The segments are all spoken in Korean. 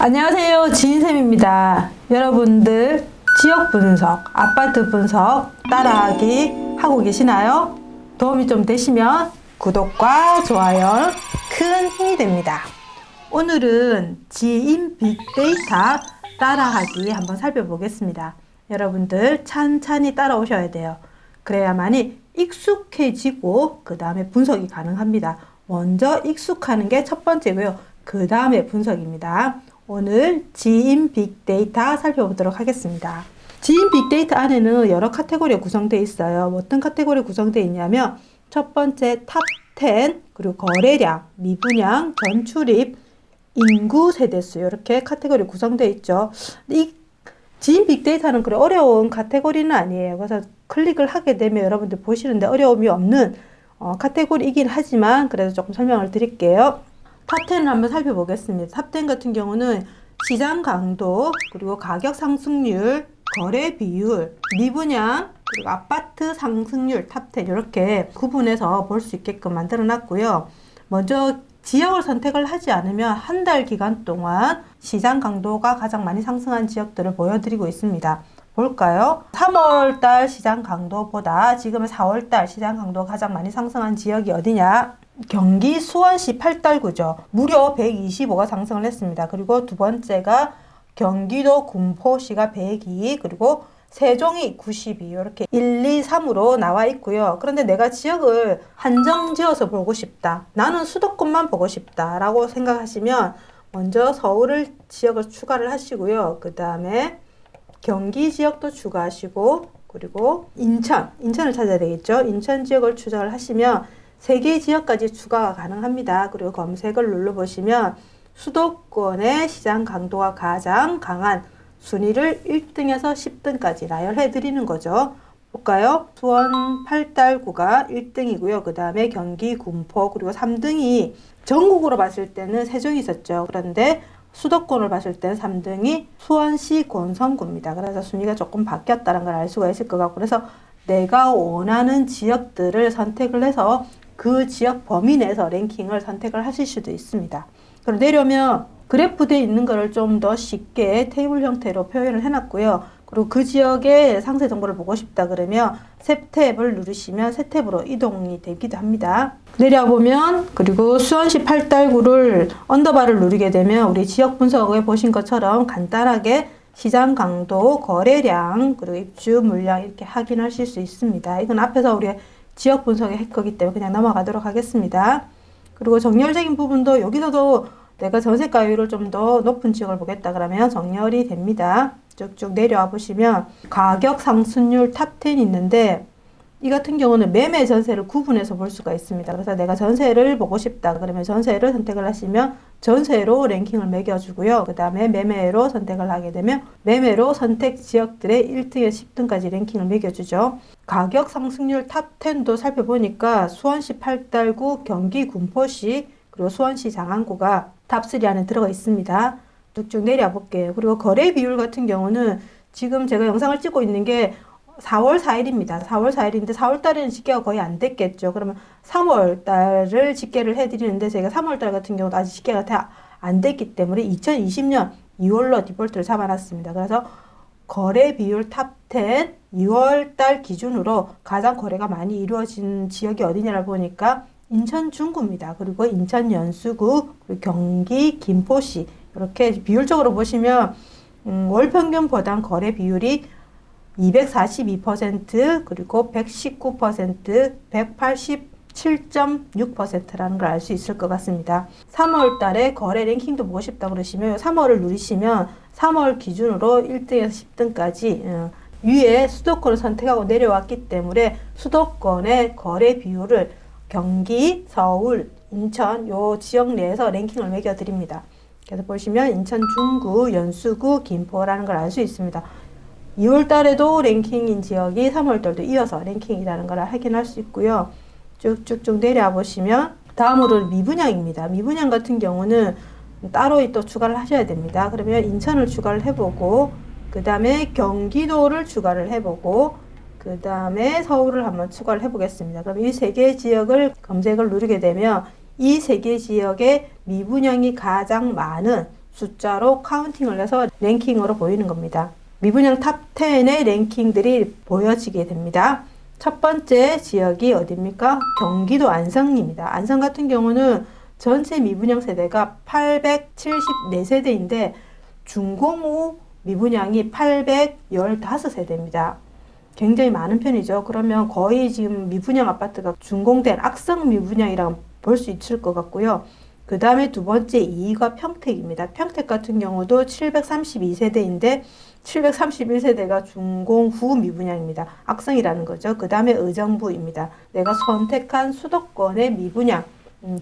안녕하세요, 지인쌤입니다. 여러분들 지역 분석, 아파트 분석 따라하기 하고 계시나요? 도움이 좀 되시면 구독과 좋아요 큰 힘이 됩니다. 오늘은 지인 빅데이터 따라하기 한번 살펴보겠습니다. 여러분들 찬찬히 따라오셔야 돼요. 그래야만이 익숙해지고 그 다음에 분석이 가능합니다. 먼저 익숙하는 게 첫 번째고요. 그 다음에 분석입니다. 오늘 지인 빅데이터 살펴보도록 하겠습니다. 지인 빅데이터 안에는 여러 카테고리가 구성되어 있어요. 어떤 카테고리 구성되어 있냐면 첫 번째 탑 10, 그리고 거래량, 미분양, 전출입, 인구, 세대수 이렇게 카테고리 구성되어 있죠. 이 지인 빅데이터는 그래 어려운 카테고리는 아니에요. 그래서 클릭을 하게 되면 여러분들 보시는데 어려움이 없는 카테고리이긴 하지만 그래도 조금 설명을 드릴게요. 탑10을 한번 살펴보겠습니다. 탑10 같은 경우는 시장 강도, 그리고 가격 상승률, 거래 비율, 미분양, 그리고 아파트 상승률 탑10 이렇게 구분해서 볼 수 있게끔 만들어 놨고요. 먼저 지역을 선택을 하지 않으면 한 달 기간 동안 시장 강도가 가장 많이 상승한 지역들을 보여드리고 있습니다. 볼까요? 3월달 시장 강도보다 지금의 4월달 시장 강도가 가장 많이 상승한 지역이 어디냐? 경기 수원시 8달구죠. 무려 125가 상승을 했습니다. 그리고 두 번째가 경기도 군포시가 102, 그리고 세종이 92 이렇게 1, 2, 3으로 나와 있고요. 그런데 내가 지역을 한정 지어서 보고 싶다. 나는 수도권만 보고 싶다 라고 생각하시면 먼저 서울을 지역을 추가를 하시고요. 그 다음에 경기 지역도 추가하시고 그리고 인천을 찾아야 되겠죠. 인천 지역을 추가를 하시면 3개 지역까지 추가가 가능합니다. 그리고 검색을 눌러보시면 수도권의 시장 강도가 가장 강한 순위를 1등에서 10등까지 나열해 드리는 거죠. 볼까요? 수원 8달구가 1등이고요. 그 다음에 경기 군포 그리고 3등이 전국으로 봤을 때는 세종이 있었죠. 그런데 수도권을 봤을 때는 3등이 수원시 권성구입니다. 그래서 순위가 조금 바뀌었다는 걸 알 수가 있을 것 같고 그래서 내가 원하는 지역들을 선택을 해서 그 지역 범위 내에서 랭킹을 선택을 하실 수도 있습니다. 그럼 내려면 그래프되어 있는 거를 좀 더 쉽게 테이블 형태로 표현을 해놨고요. 그리고 그 지역의 상세 정보를 보고 싶다 그러면 새 탭을 누르시면 새 탭으로 이동이 되기도 합니다. 내려보면 그리고 수원시 8달구를 언더바를 누르게 되면 우리 지역 분석에 보신 것처럼 간단하게 시장 강도, 거래량, 그리고 입주 물량 이렇게 확인하실 수 있습니다. 이건 앞에서 우리 지역 분석의 해커기 때문에 그냥 넘어가도록 하겠습니다. 그리고 정렬적인 부분도 여기서도 내가 전세가율을 좀 더 높은 지역을 보겠다 그러면 정렬이 됩니다. 쭉쭉 내려와 보시면 가격 상승률 탑10이 있는데 이 같은 경우는 매매 전세를 구분해서 볼 수가 있습니다. 그래서 내가 전세를 보고 싶다 그러면 전세를 선택을 하시면 전세로 랭킹을 매겨주고요. 그 다음에 매매로 선택을 하게 되면 매매로 선택 지역들의 1등에서 10등까지 랭킹을 매겨주죠. 가격 상승률 탑10도 살펴보니까 수원시 8달구, 경기 군포시, 그리고 수원시 장안구가 탑3 안에 들어가 있습니다. 쭉쭉 내려와 볼게요. 그리고 거래 비율 같은 경우는 지금 제가 영상을 찍고 있는 게 4월 4일입니다. 4월 4일인데 4월 달에는 집계가 거의 안 됐겠죠. 그러면 3월 달을 집계를 해드리는데 제가 3월 달 같은 경우도 아직 집계가 다 안 됐기 때문에 2020년 2월로 디폴트를 잡아놨습니다. 그래서 거래 비율 탑10 2월 달 기준으로 가장 거래가 많이 이루어진 지역이 어디냐를 보니까 인천 중구입니다. 그리고 인천 연수구, 그리고 경기 김포시 이렇게 비율적으로 보시면 월 평균보다 거래 비율이 242% 그리고 119%, 187.6%라는 걸 알 수 있을 것 같습니다. 3월 달에 거래 랭킹도 보고 싶다 그러시면 3월을 누르시면 3월 기준으로 1등에서 10등까지 위에 수도권을 선택하고 내려왔기 때문에 수도권의 거래 비율을 경기, 서울, 인천 요 지역 내에서 랭킹을 매겨 드립니다. 그래서 보시면 인천 중구, 연수구, 김포라는 걸 알 수 있습니다. 2월 달에도 랭킹인 지역이 3월 달도 이어서 랭킹이라는 걸 확인할 수 있고요. 쭉쭉쭉 내려와 보시면 다음으로 미분양입니다. 미분양 같은 경우는 따로 또 추가를 하셔야 됩니다. 그러면 인천을 추가를 해보고 그 다음에 경기도를 추가를 해보고 그 다음에 서울을 한번 추가를 해보겠습니다. 그럼 이 3개 지역을 검색을 누르게 되면 이 3개 지역의 미분양이 가장 많은 숫자로 카운팅을 해서 랭킹으로 보이는 겁니다. 미분양 탑 10의 랭킹들이 보여지게 됩니다. 첫 번째 지역이 어디입니까? 경기도 안성입니다. 안성 같은 경우는 전체 미분양 세대가 874세대인데 준공후 미분양이 815세대입니다. 굉장히 많은 편이죠. 그러면 거의 지금 미분양 아파트가 준공된 악성 미분양이라고 볼 수 있을 것 같고요. 그 다음에 두 번째 2위가 평택입니다. 평택 같은 경우도 732세대인데 731세대가 준공 후 미분양입니다. 악성이라는 거죠. 그 다음에 의정부입니다. 내가 선택한 수도권의 미분양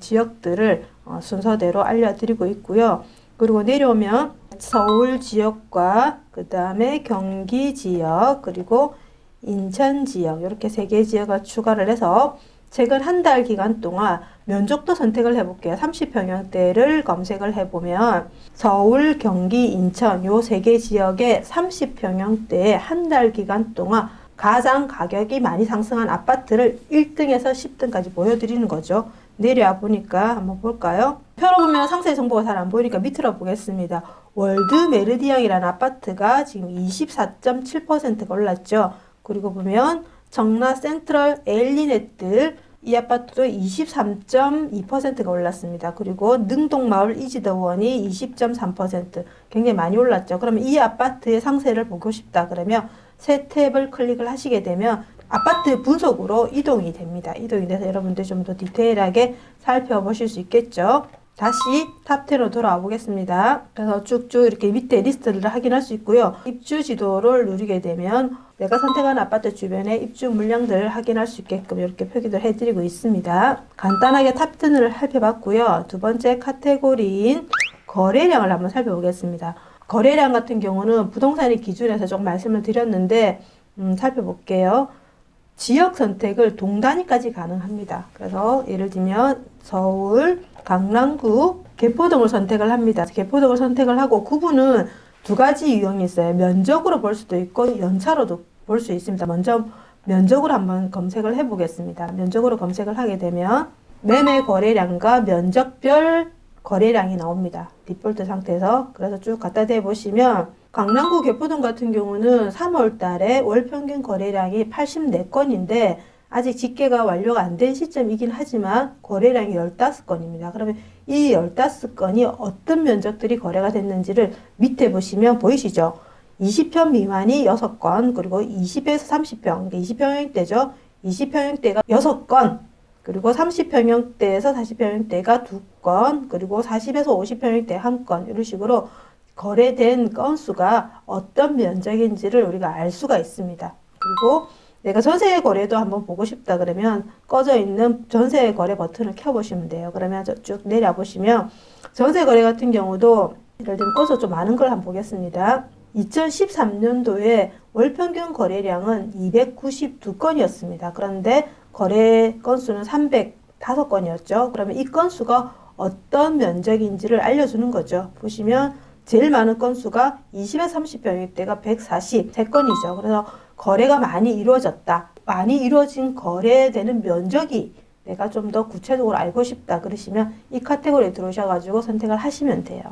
지역들을 순서대로 알려드리고 있고요. 그리고 내려오면 서울 지역과 그 다음에 경기 지역 그리고 인천 지역 이렇게 세 개 지역을 추가를 해서 최근 한 달 기간 동안 면적도 선택을 해볼게요. 30평형대를 검색을 해보면 서울, 경기, 인천 요 세 개 지역의 30평형대에 한 달 기간 동안 가장 가격이 많이 상승한 아파트를 1등에서 10등까지 보여드리는 거죠. 내려와 보니까 한번 볼까요? 표로 보면 상세 정보가 잘 안 보이니까 밑으로 보겠습니다. 월드 메르디앙이라는 아파트가 지금 24.7%가 올랐죠. 그리고 보면 정라 센트럴 에일리넷들 이 아파트도 23.2%가 올랐습니다. 그리고 능동마을 이지더원이 20.3% 굉장히 많이 올랐죠. 그러면 이 아파트의 상세를 보고 싶다 그러면 새 탭을 클릭을 하시게 되면 아파트 분석으로 이동이 됩니다. 이동이 돼서 여러분들 좀 더 디테일하게 살펴보실 수 있겠죠. 다시 탑 10으로 돌아와 보겠습니다. 그래서 쭉쭉 이렇게 밑에 리스트를 확인할 수 있고요. 입주 지도를 누르게 되면 내가 선택한 아파트 주변의 입주 물량들을 확인할 수 있게끔 이렇게 표기를 해드리고 있습니다. 간단하게 탑 10을 살펴봤고요. 두 번째 카테고리인 거래량을 한번 살펴보겠습니다. 거래량 같은 경우는 부동산의 기준에서 좀 말씀을 드렸는데 살펴볼게요. 지역 선택을 동단위까지 가능합니다. 그래서 예를 들면 서울, 강남구, 개포동을 선택을 합니다. 개포동을 선택을 하고 구분은 두 가지 유형이 있어요. 면적으로 볼 수도 있고 연차로도 볼 수 있습니다. 먼저 면적으로 한번 검색을 해보겠습니다. 면적으로 검색을 하게 되면 매매 거래량과 면적별 거래량이 나옵니다. 디폴트 상태에서. 그래서 쭉 갖다 대보시면 강남구 개포동 같은 경우는 3월 달에 월 평균 거래량이 84건인데 아직 집계가 완료가 안 된 시점이긴 하지만 거래량이 15건입니다. 그러면 이 15건이 어떤 면적들이 거래가 됐는지를 밑에 보시면 보이시죠? 20평 미만이 6건, 그리고 20에서 30평, 20평형대죠. 20평형대가 6건, 그리고 30평형대에서 40평형대가 2건, 그리고 40에서 50평형대 1건, 이런 식으로 거래된 건수가 어떤 면적인지를 우리가 알 수가 있습니다. 그리고 내가 전세 거래도 한번 보고 싶다 그러면 꺼져 있는 전세 거래 버튼을 켜보시면 돼요. 그러면 쭉 내려보시면 전세 거래 같은 경우도 예를 들면 건수 좀 많은 걸 한번 보겠습니다. 2013년도에 월 평균 거래량은 292건이었습니다. 그런데 거래 건수는 305건이었죠. 그러면 이 건수가 어떤 면적인지를 알려주는 거죠. 보시면 제일 많은 건수가 20에서 30평형대가 143건이죠. 그래서 거래가 많이 이루어졌다. 많이 이루어진 거래되는 면적이 내가 좀 더 구체적으로 알고 싶다 그러시면 이 카테고리에 들어오셔가지고 선택을 하시면 돼요.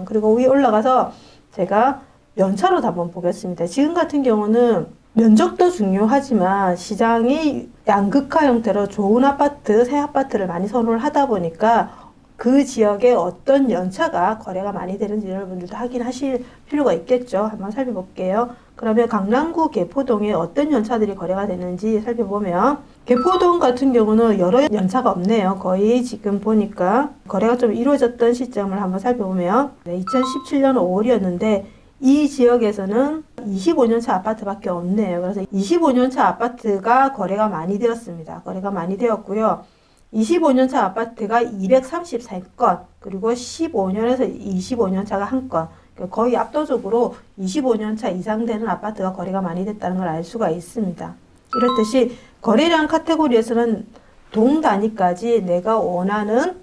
그리고 위에 올라가서 제가 연차로 한번 보겠습니다. 지금 같은 경우는 면적도 중요하지만 시장이 양극화 형태로 좋은 아파트, 새 아파트를 많이 선호를 하다 보니까 그 지역에 어떤 연차가 거래가 많이 되는지 여러분들도 확인하실 필요가 있겠죠. 한번 살펴볼게요. 그러면 강남구 개포동에 어떤 연차들이 거래가 되는지 살펴보면 개포동 같은 경우는 여러 연차가 없네요. 거의 지금 보니까 거래가 좀 이루어졌던 시점을 한번 살펴보면 2017년 5월이었는데 이 지역에서는 25년차 아파트밖에 없네요. 그래서 25년차 아파트가 거래가 많이 되었습니다. 거래가 많이 되었고요. 25년차 아파트가 233건, 그리고 15년에서 25년차가 1건, 거의 압도적으로 25년차 이상 되는 아파트가 거래가 많이 됐다는 걸 알 수가 있습니다. 이렇듯이 거래량 카테고리에서는 동 단위까지 내가 원하는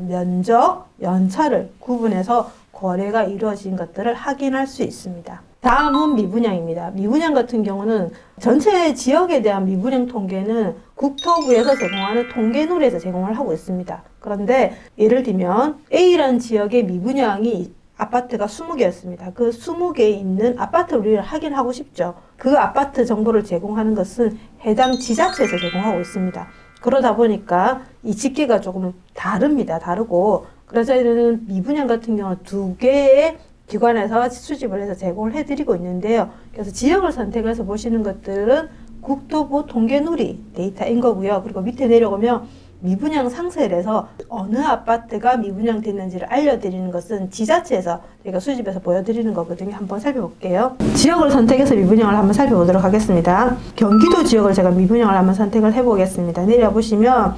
면적, 연차를 구분해서 거래가 이루어진 것들을 확인할 수 있습니다. 다음은 미분양입니다. 미분양 같은 경우는 전체 지역에 대한 미분양 통계는 국토부에서 제공하는 통계놀이에서 제공을 하고 있습니다. 그런데 예를 들면 A라는 지역의 미분양이 아파트가 20개였습니다. 그 20개에 있는 아파트를 우리가 확인하고 싶죠. 그 아파트 정보를 제공하는 것은 해당 지자체에서 제공하고 있습니다. 그러다 보니까 이 집계가 조금 다릅니다. 다르고 그래서 저희는 미분양 같은 경우는 2개의 기관에서 수집을 해서 제공을 해드리고 있는데요. 그래서 지역을 선택해서 보시는 것들은 국토부 통계누리 데이터인 거고요. 그리고 밑에 내려오면 미분양 상세에서 어느 아파트가 미분양 됐는지를 알려드리는 것은 지자체에서 저희가 수집해서 보여드리는 거거든요. 한번 살펴볼게요. 지역을 선택해서 미분양을 한번 살펴보도록 하겠습니다. 경기도 지역을 제가 미분양을 한번 선택을 해보겠습니다. 내려보시면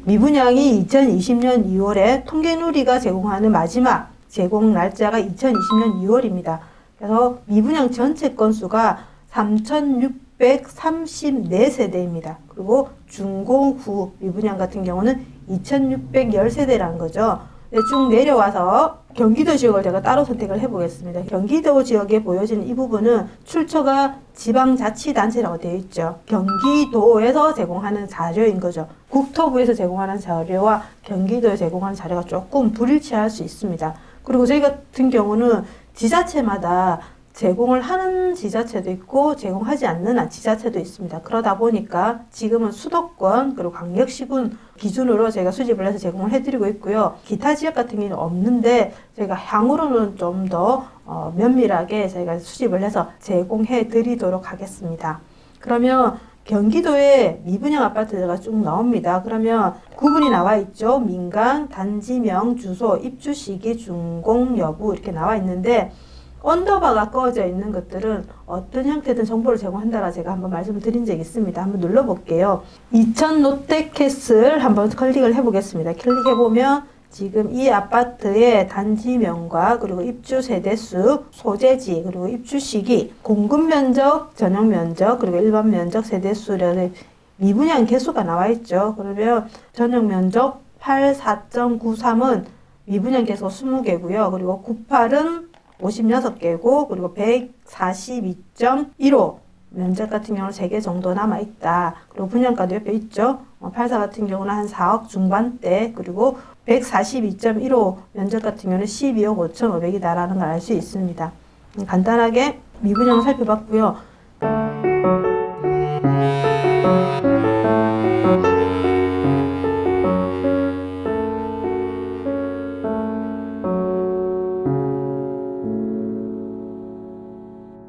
미분양이 2020년 2월에 통계누리가 제공하는 마지막 제공 날짜가 2020년 2월입니다. 그래서 미분양 전체 건수가 3,634세대입니다. 그리고 준공후 미분양 같은 경우는 2,610세대라는 거죠. 쭉 내려와서 경기도 지역을 제가 따로 선택을 해보겠습니다. 경기도 지역에 보여지는 이 부분은 출처가 지방자치단체라고 되어 있죠. 경기도에서 제공하는 자료인 거죠. 국토부에서 제공하는 자료와 경기도에 제공하는 자료가 조금 불일치할 수 있습니다. 그리고 저희 같은 경우는 지자체마다 제공을 하는 지자체도 있고 제공하지 않는 지자체도 있습니다. 그러다 보니까 지금은 수도권 그리고 광역시군 기준으로 저희가 수집을 해서 제공을 해드리고 있고요. 기타 지역 같은 경우는 없는데 저희가 향후로는 좀 더 면밀하게 저희가 수집을 해서 제공해 드리도록 하겠습니다. 그러면 경기도에 미분양 아파트가 쭉 나옵니다. 그러면 구분이 나와 있죠. 민간, 단지명, 주소, 입주 시기, 준공 여부 이렇게 나와 있는데 언더바가 꺼져 있는 것들은 어떤 형태든 정보를 제공한다라 제가 한번 말씀을 드린 적이 있습니다. 한번 눌러볼게요. 이천 롯데캐슬 한번 클릭을 해보겠습니다. 클릭해보면 지금 이 아파트의 단지명과 그리고 입주 세대수, 소재지, 그리고 입주 시기, 공급 면적, 전용 면적, 그리고 일반 면적, 세대수라는 미분양 개수가 나와 있죠. 그러면 전용 면적 84.93은 미분양 개수가 20개고요. 그리고 98은 56개고 그리고 142.15 면적 같은 경우는 3개 정도 남아있다. 그리고 분양가도 옆에 있죠. 84 같은 경우는 한 4억 중반대 그리고 142.15 면적 같은 경우는 12억 5,500이다라는 걸 알 수 있습니다. 간단하게 미분양을 살펴봤고요.